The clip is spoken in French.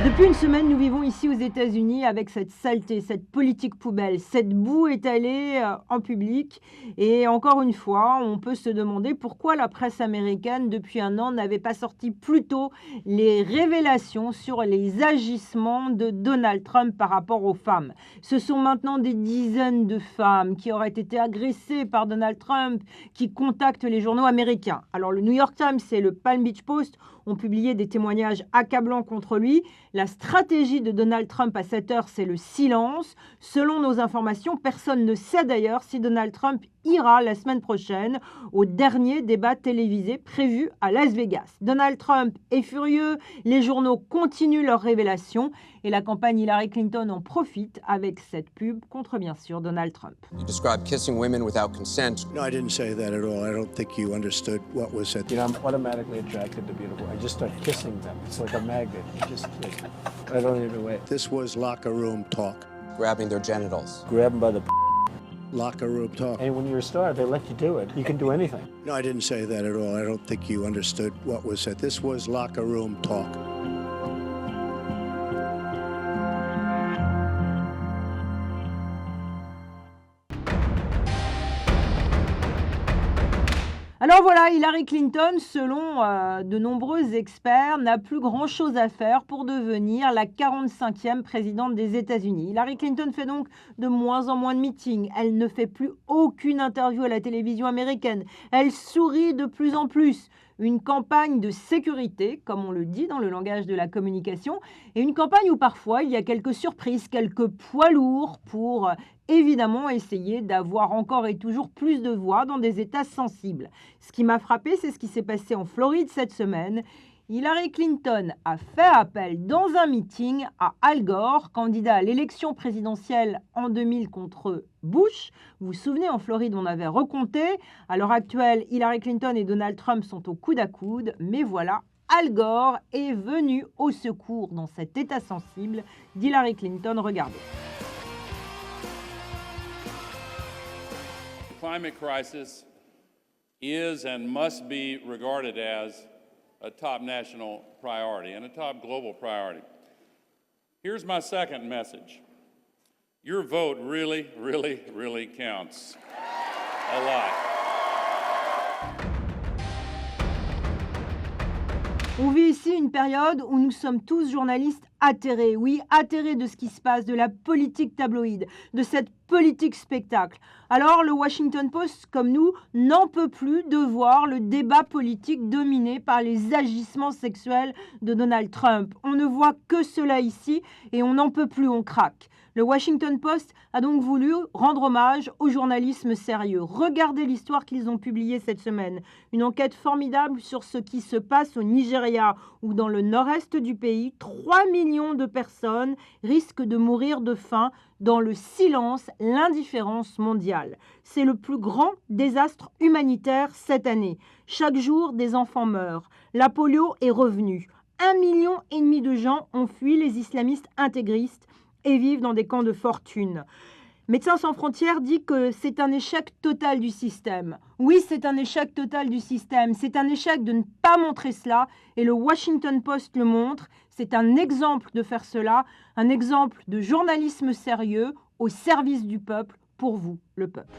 Depuis une semaine, nous vivons ici aux États-Unis avec cette saleté, cette politique poubelle, cette boue étalée en public. Et encore une fois, on peut se demander pourquoi la presse américaine, depuis un an, n'avait pas sorti plus tôt les révélations sur les agissements de Donald Trump par rapport aux femmes. Ce sont maintenant des dizaines de femmes qui auraient été agressées par Donald Trump, qui contactent les journaux américains. Alors le New York Times et le Palm Beach Post ont publié des témoignages accablants contre lui. La stratégie de Donald Trump à cette heure, c'est le silence. Selon nos informations, personne ne sait d'ailleurs si Donald Trump ira la semaine prochaine au dernier débat télévisé prévu à Las Vegas. Donald Trump est furieux, les journaux continuent leurs révélations et la campagne Hillary Clinton en profite avec cette pub contre bien sûr Donald Trump. You described kissing women without consent. No, I didn't say that at all. I don't think you understood what was said. You know, I'm automatically attracted to beautiful. I just start kissing them. It's like a magnet. You just kiss. I don't even wait. This was locker room talk. Grabbing their genitals. Grab them by the Locker room talk. And when you're a star, they let you do it. You can do anything. No, I didn't say that at all. I don't think you understood what was said. This was locker room talk. Alors voilà, Hillary Clinton, selon de nombreux experts, n'a plus grand-chose à faire pour devenir la 45e présidente des États-Unis. Hillary Clinton fait donc de moins en moins de meetings. Elle ne fait plus aucune interview à la télévision américaine. Elle sourit de plus en plus. Une campagne de sécurité, comme on le dit dans le langage de la communication, et une campagne où parfois il y a quelques surprises, quelques poids lourds pour évidemment essayer d'avoir encore et toujours plus de voix dans des États sensibles. Ce qui m'a frappé, c'est ce qui s'est passé en Floride cette semaine. Hillary Clinton a fait appel dans un meeting à Al Gore, candidat à l'élection présidentielle en 2000 contre Bush. Vous vous souvenez, en Floride, on avait recompté. À l'heure actuelle, Hillary Clinton et Donald Trump sont au coude à coude. Mais voilà, Al Gore est venu au secours dans cet état sensible d'Hillary Clinton. Regardez. The climate crisis is and must be regarded as a top national priority and a top global priority. Here's my second message. Your vote really, really, really counts a lot. On vit ici une période où nous sommes tous journalistes atterrés, oui, atterrés de ce qui se passe, de la politique tabloïde, de cette politique spectacle. Alors le Washington Post, comme nous, n'en peut plus de voir le débat politique dominé par les agissements sexuels de Donald Trump. On ne voit que cela ici et on n'en peut plus, on craque. Le Washington Post a donc voulu rendre hommage au journalisme sérieux. Regardez l'histoire qu'ils ont publiée cette semaine. Une enquête formidable sur ce qui se passe au Nigeria, où dans le nord-est du pays, 3 millions de personnes risquent de mourir de faim dans le silence, l'indifférence mondiale. C'est le plus grand désastre humanitaire cette année. Chaque jour, des enfants meurent. La polio est revenue. 1,5 million de gens ont fui les islamistes intégristes et vivent dans des camps de fortune. Médecins sans frontières dit que c'est un échec total du système. Oui, c'est un échec total du système. C'est un échec de ne pas montrer cela. Et le Washington Post le montre. C'est un exemple de faire cela. Un exemple de journalisme sérieux au service du peuple, pour vous, le peuple.